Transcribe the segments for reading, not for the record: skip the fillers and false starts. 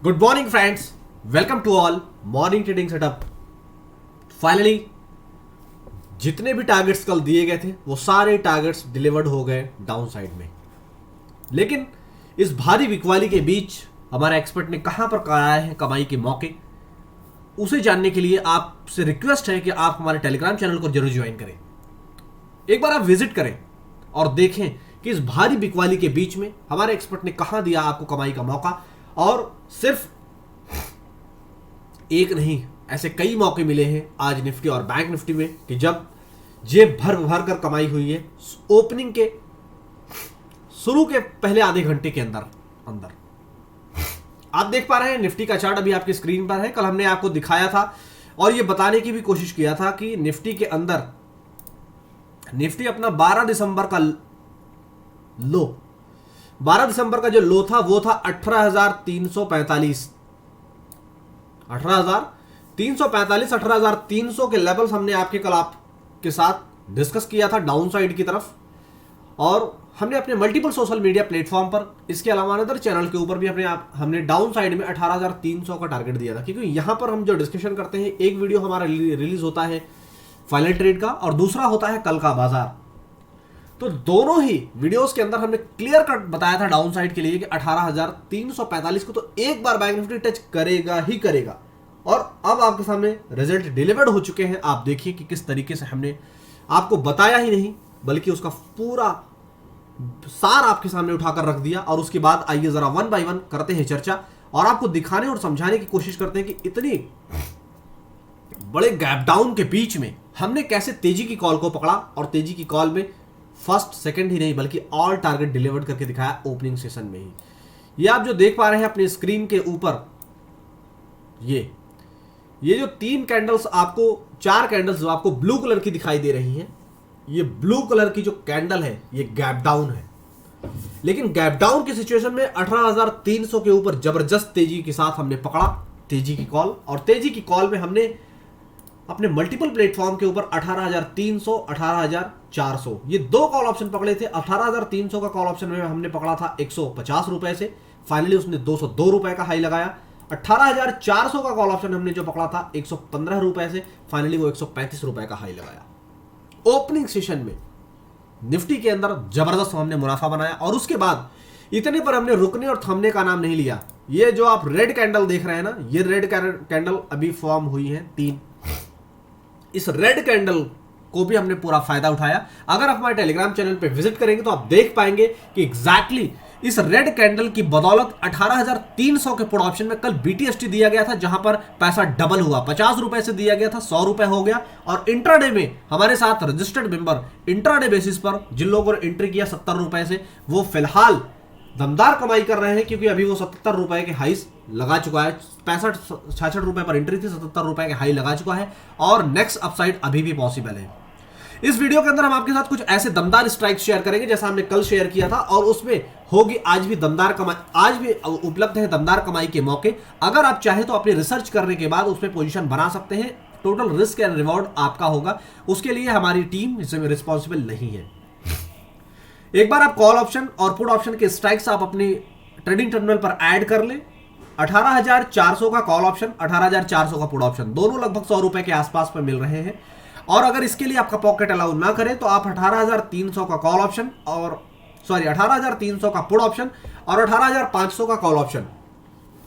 Good morning friends, welcome to all morning trading setup. Finally जितने भी targets कल दिए गए थे वो सारे टारगेट्स डिलीवर्ड हो गए डाउन साइड में। लेकिन इस भारी बिकवाली के बीच हमारे एक्सपर्ट ने कहां पर कराए हैं कमाई के मौके, उसे जानने के लिए आपसे रिक्वेस्ट है कि आप हमारे टेलीग्राम चैनल को जरूर ज्वाइन करें। एक बार आप विजिट करें और देखें कि इस भारी बिकवाली के बीच में हमारे एक्सपर्ट ने कहां दिया आपको कमाई का मौका। और सिर्फ एक नहीं, ऐसे कई मौके मिले हैं आज निफ्टी और बैंक निफ्टी में कि जब जेब भर भर कर कमाई हुई है ओपनिंग के शुरू के पहले आधे घंटे के अंदर आप देख पा रहे हैं निफ्टी का चार्ट अभी आपकी स्क्रीन पर है। कल हमने आपको दिखाया था और यह बताने की भी कोशिश किया था कि निफ्टी के अंदर निफ्टी अपना 12 दिसंबर का लो 12 दिसंबर का जो लो था वो था 18,345 18,300 के लेवल्स हमने आपके साथ डिस्कस किया था डाउन साइड की तरफ। और हमने अपने मल्टीपल सोशल मीडिया प्लेटफॉर्म पर, इसके अलावा अदर चैनल के ऊपर भी हमने डाउन साइड में 18,300 का टारगेट दिया था, क्योंकि यहां पर हम जो डिस्कशन करते हैं, एक वीडियो हमारा रिलीज होता है फाइनल ट्रेड का और दूसरा होता है कल का बाजार। तो दोनों ही वीडियोस के अंदर हमने क्लियर कट बताया था डाउन साइड के लिए कि 18,345 को तो एक बार बैंक निफ्टी टच करेगा ही करेगा। और अब आपके सामने रिजल्ट डिलीवर्ड हो चुके हैं। आप देखिए कि किस तरीके से हमने आपको बताया ही नहीं बल्कि उसका पूरा सार आपके सामने उठाकर रख दिया। और उसके बाद आइए जरा वन बाय वन करते हैं चर्चा और आपको दिखाने और समझाने की कोशिश करते हैं कि इतनी बड़े गैप डाउन के बीच में हमने कैसे तेजी की कॉल को पकड़ा और तेजी की कॉल में फर्स्ट सेकंड ही नहीं बल्कि ऑल टारगेट डिलीवर्ड करके दिखाया ओपनिंग सेशन में ही। ये आप जो देख पा रहे हैं अपनी स्क्रीन के ऊपर, ये जो तीन कैंडल्स आपको, चार कैंडल्स जो आपको ब्लू कलर की दिखाई दे रही हैं, ये ब्लू कलर की जो कैंडल है ये गैप डाउन है। लेकिन गैप डाउन की सिचुएशन में 18,300 के ऊपर जबरदस्त तेजी के साथ हमने पकड़ा तेजी की कॉल। और तेजी की कॉल में हमने अपने मल्टीपल प्लेटफॉर्म के ऊपर 18,300, 18,400 ये दो कॉल ऑप्शन पकड़े थे। 18,300 का कॉल ऑप्शन में हमने पकड़ा था 150 रुपए से, फाइनली उसने 202 रुपए का हाई लगाया। 18,400 का कॉल ऑप्शन हमने जो पकड़ा था 115 रुपए से, फाइनली वो 135 रुपए का हाई लगाया। ओपनिंग सेशन में निफ्टी के अंदर जबरदस्त हमने मुनाफा बनाया और उसके बाद इतने पर हमने रुकने और थमने का नाम नहीं लिया। ये जो आप रेड कैंडल देख रहे हैं ना, ये रेड कैंडल अभी फॉर्म हुई है 3। इस रेड कैंडल को भी हमने पूरा फायदा उठाया। अगर आप हमारे टेलीग्राम चैनल पे विजिट करेंगे तो आप देख पाएंगे कि एग्जैक्टली इस रेड कैंडल की बदौलत 18,300 के पुट ऑप्शन में कल बीटीएसटी दिया गया था, जहां पर पैसा डबल हुआ। 50 रुपए से दिया गया था 100 रुपए हो गया। और इंट्राडे में हमारे साथ रजिस्टर्ड मेंबर इंट्राडे बेसिस पर जिन लोगों ने एंट्री किया 70 रुपए से, वो फिलहाल दमदार कमाई कर रहे हैं, क्योंकि अभी वो 77 रुपए के हाईस लगा चुका है। 65-66 रुपए पर एंट्री थी, 77 रुपए के हाई लगा चुका है और नेक्स्ट अपसाइड अभी भी पॉसिबल है। इस वीडियो के अंदर हम आपके साथ कुछ ऐसे दमदार स्ट्राइक शेयर करेंगे जैसा हमने कल शेयर किया था, और उसमें होगी आज भी दमदार कमाई, आज भी उपलब्ध है दमदार कमाई के मौके। अगर आप चाहे तो अपनी रिसर्च करने के बाद उसमें पोजीशन बना सकते हैं। टोटल रिस्क एंड रिवॉर्ड आपका होगा, उसके लिए हमारी टीम इसमें रिस्पॉन्सिबल नहीं है। एक बार आप कॉल ऑप्शन और पुट ऑप्शन के स्ट्राइक्स आप अपनी ट्रेडिंग टर्मिनल पर ऐड कर ले। 18,400 का कॉल ऑप्शन, 18,400 का पुट ऑप्शन, दोनों लगभग 100 रुपए के आसपास में मिल रहे हैं। और अगर इसके लिए आपका पॉकेट अलाउ ना करे तो आप 18,300 का कॉल ऑप्शन और 18,300 का पुट ऑप्शन और 18,500 का कॉल ऑप्शन।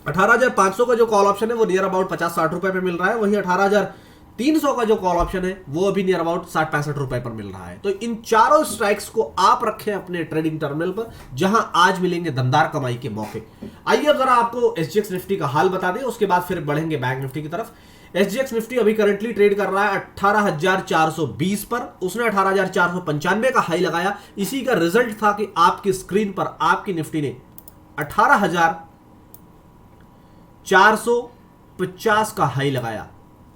18,500 का जो कॉल ऑप्शन है वो नियर अबाउट 50-60 रुपए पे मिल रहा है, वहीं 18,300 का जो कॉल ऑप्शन है वो अभी नियर अबाउट 60-65 रुपए पर मिल रहा है। तो इन चारों स्ट्राइक्स को आप रखें अपने ट्रेडिंग टर्मिनल पर, जहां आज मिलेंगे दमदार कमाई के मौके। आइए अब जरा आपको एसजीएक्स निफ्टी का हाल बता दें, उसके बाद फिर बढ़ेंगे बैंक निफ्टी की तरफ। एसजीएक्स निफ्टी अभी करंटली ट्रेड कर रहा है 18,420 पर। उसने 18,495 का हाई लगाया। इसी का रिजल्ट था कि आपकी स्क्रीन पर आपकी निफ्टी ने 18,450 का हाई लगाया।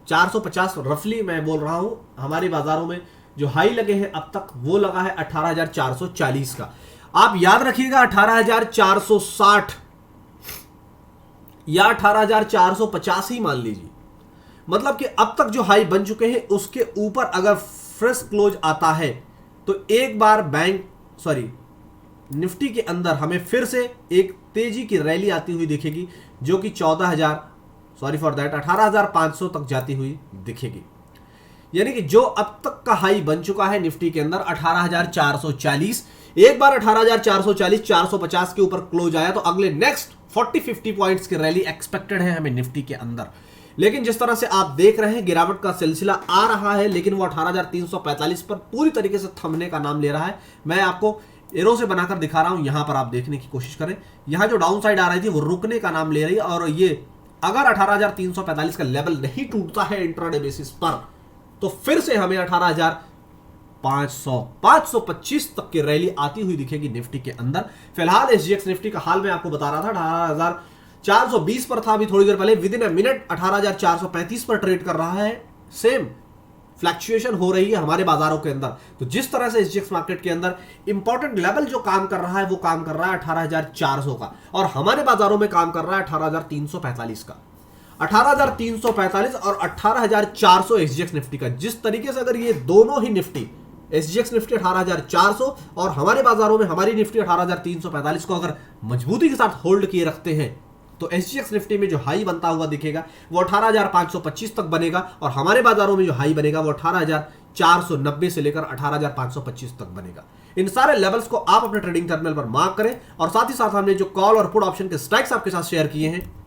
450 रफली मैं बोल रहा हूं, हमारे बाजारों में जो हाई लगे हैं अब तक वो लगा है 18,440 का। आप याद रखिएगा 18,460 या 18,450 ही मान लीजिए। मतलब कि अब तक जो हाई बन चुके हैं उसके ऊपर अगर फ्रेश क्लोज आता है तो एक बार निफ्टी के अंदर हमें फिर से एक तेजी की रैली आती हुई दिखेगी, जो कि 18,500 तक जाती हुई दिखेगी। यानी कि जो अब तक का हाई बन चुका है निफ्टी के अंदर 18,440, एक बार 18,440 450 के ऊपर क्लोज आया तो अगले नेक्स्ट 40-50 पॉइंट्स की रैली एक्सपेक्टेड है हमें निफ्टी के अंदर। लेकिन जिस तरह से आप देख रहे हैं गिरावट का सिलसिला आ रहा है, लेकिन वो 18,345 पर पूरी तरीके से थमने का नाम ले रहा है। मैं आपको एरो से बनाकर दिखा रहा हूं, यहां पर आप देखने की कोशिश करें। यहां जो डाउन साइड आ रही थी वो रुकने का नाम ले रही है, और ये अगर 18,345 का लेवल नहीं टूटता है इंट्राडे बेसिस पर, तो फिर से हमें 18,525 तक की रैली आती हुई दिखेगी निफ्टी के अंदर। फिलहाल एसजीएक्स निफ्टी का हाल मैं आपको बता रहा था 18,420 पर था अभी थोड़ी देर पहले, विद इन अ मिनट 18,435 पर ट्रेड कर रहा है। सेम फ्लैक्चुएशन हो रही है हमारे बाजारों के अंदर। तो जिस तरह से एसजीएक्स मार्केट के अंदर इंपॉर्टेंट लेवल जो काम कर रहा है वो काम कर रहा है 18,400 का, और हमारे बाजारों में काम कर रहा है 18,345 का। 18,345 और 18,400 एसजीएक्स निफ्टी का। जिस तरीके से अगर ये दोनों ही निफ्टी, एसजीएक्स निफ्टी 18,400 और हमारे बाजारों में हमारी निफ्टी 18,345 को अगर मजबूती के साथ होल्ड किए रखते हैं, तो एसजीएक्स निफ्टी में जो हाई बनता हुआ दिखेगा वो 18,525 तक बनेगा, और हमारे बाजारों में जो हाई बनेगा वो 18,490 से लेकर 18,525 तक बनेगा। इन सारे लेवल्स को आप अपने ट्रेडिंग टर्मिनल पर मार्क करें, और साथ ही साथ हमने जो कॉल और पुट ऑप्शन के स्ट्राइक्स आपके साथ शेयर किए हैं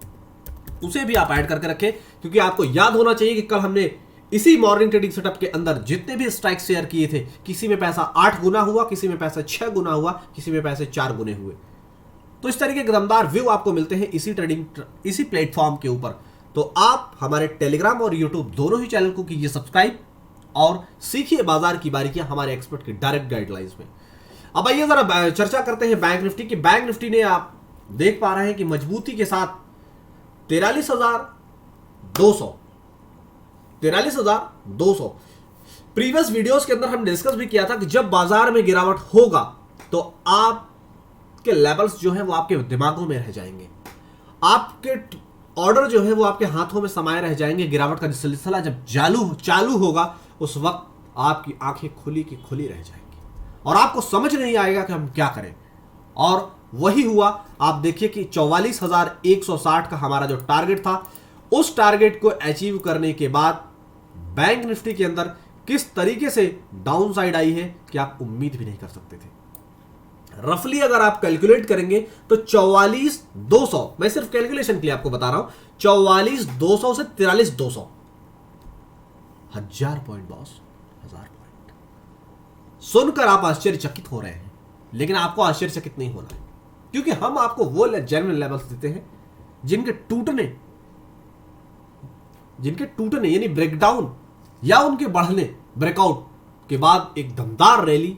उसे भी आप ऐड करके रखें, क्योंकि आपको याद होना चाहिए कि कल हमने इसी मॉर्निंग ट्रेडिंग सेटअप के अंदर जितने भी स्ट्राइक शेयर किए थे, किसी में पैसा 8 गुना हुआ, किसी में पैसा 6 गुना हुआ, किसी में पैसे 4 गुने हुए। तो इस तरीके के दमदार व्यू आपको मिलते हैं इसी प्लेटफॉर्म के ऊपर। तो आप हमारे टेलीग्राम और यूट्यूब दोनों ही चैनल को कीजिए सब्सक्राइब, और सीखिए बाजार की बारीकियां हमारे एक्सपर्ट की डायरेक्ट गाइडलाइंस में। अब आइए जरा चर्चा करते हैं बैंक निफ्टी की। बैंक निफ्टी ने आप देख पा रहे हैं कि मजबूती के साथ 43,200 प्रीवियस वीडियोस के अंदर हम डिस्कस भी किया था कि जब बाजार में गिरावट होगा तो आपके लेवल्स जो है वो आपके दिमागों में रह जाएंगे, आपके ऑर्डर जो है वो आपके हाथों में समाये रह जाएंगे। गिरावट का सिलसिला जब चालू होगा उस वक्त आपकी आंखें खुली की खुली रह जाएंगी और आपको समझ नहीं आएगा कि हम क्या करें। और वही हुआ। आप देखिए कि 44,160 का हमारा जो टारगेट था, उस टारगेट को अचीव करने के बाद बैंक निफ्टी के अंदर किस तरीके से डाउन साइड आई है कि आप उम्मीद भी नहीं कर सकते थे। रफली अगर आप कैलकुलेट करेंगे तो 44,200, मैं सिर्फ कैलकुलेशन के लिए आपको बता रहा हूं, 44,200 से 43,200, 1000 पॉइंट बॉस, 1000 पॉइंट। सुनकर आप आश्चर्यचकित हो रहे हैं, लेकिन आपको आश्चर्यचकित नहीं होना है, क्योंकि हम आपको वो जेन्युइन लेवल्स देते हैं जिनके टूटने यानी ब्रेकडाउन या उनके बढ़ने, ब्रेकआउट के बाद एक दमदार रैली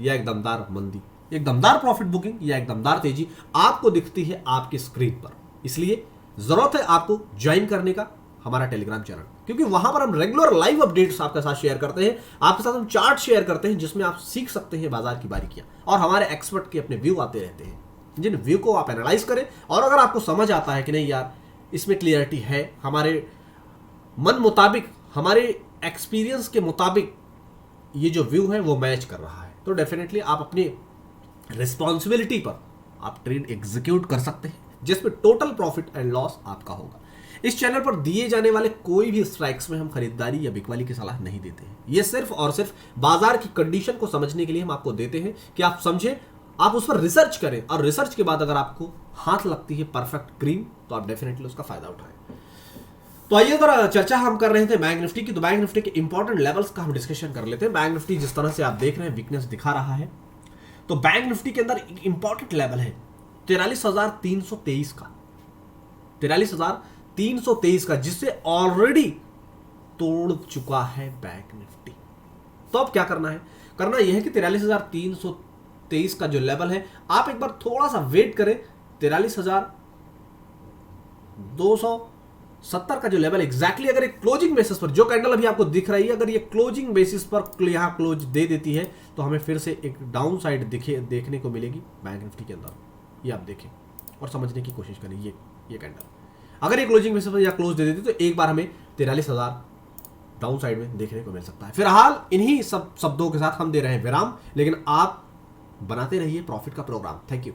या एक दमदार मंदी, एक दमदार प्रॉफिट बुकिंग या एक दमदार तेजी आपको दिखती है आपकी स्क्रीन पर। इसलिए जरूरत है आपको ज्वाइन करने का हमारा टेलीग्राम चैनल, क्योंकि वहां पर हम रेगुलर लाइव अपडेट्स आपके साथ शेयर करते हैं, आपके साथ हम चार्ट शेयर करते हैं जिसमें आप सीख सकते हैं बाजार की बारीकियां, और हमारे एक्सपर्ट के अपने व्यू आते रहते हैं, जिन व्यू को आप एनालाइज करें। और अगर आपको समझ आता है कि नहीं यार इसमें क्लियरिटी है, हमारे मन मुताबिक, हमारे एक्सपीरियंस के मुताबिक ये जो व्यू है वो मैच कर रहा है, तो डेफिनेटली आप अपनी रिस्पॉन्सिबिलिटी पर आप ट्रेड एग्जीक्यूट कर सकते हैं, जिसमें टोटल प्रॉफिट एंड लॉस आपका होगा। इस चैनल पर दिए जाने वाले कोई भी स्ट्राइक्स में हम खरीदारी या बिकवाली की सलाह नहीं देते हैं। ये सिर्फ और सिर्फ बाजार की कंडीशन को समझने के लिए हम आपको देते हैं कि आप समझें, आप उस पर रिसर्च करें, और रिसर्च के बाद अगर आपको हाथ लगती है परफेक्ट क्रीम तो आप डेफिनेटली उसका फायदा उठाएं। तो आइए जरा चर्चा हम कर रहे थे बैंक निफ्टी की, तो बैंक निफ्टी के इंपॉर्टेंट लेवल्स का हम डिस्कशन कर लेते हैं। बैंक निफ्टी जिस तरह से आप देख रहे हैं वीकनेस दिखा रहा है, तो बैंक निफ्टी के अंदर एक इंपॉर्टेंट लेवल है 43,323 का, 43,323 का, जिससे ऑलरेडी तोड़ चुका है बैंक निफ्टी। तो अब क्या करना है? करना यह है कि 43,323 का जो लेवल है, आप एक बार थोड़ा सा वेट करें। 43,270 का जो लेवल एग्जैक्टली अगर एक क्लोजिंग बेसिस पर, जो कैंडल अभी आपको दिख रही है, अगर ये क्लोजिंग बेसिस पर यहां क्लोज दे देती है तो हमें फिर से एक डाउन साइड देखने को मिलेगी बैंक निफ्टी के अंदर। ये आप देखें और समझने की कोशिश करें। ये कैंडल अगर ये क्लोजिंग बेसिस पर या क्लोज दे देती तो एक बार हमें 43,000 डाउन साइड में देखने को मिल सकता है। फिलहाल इन्हीं सब शब्दों के साथ हम दे रहे हैं विराम, लेकिन आप बनाते रहिए प्रॉफिट का प्रोग्राम। Thank you.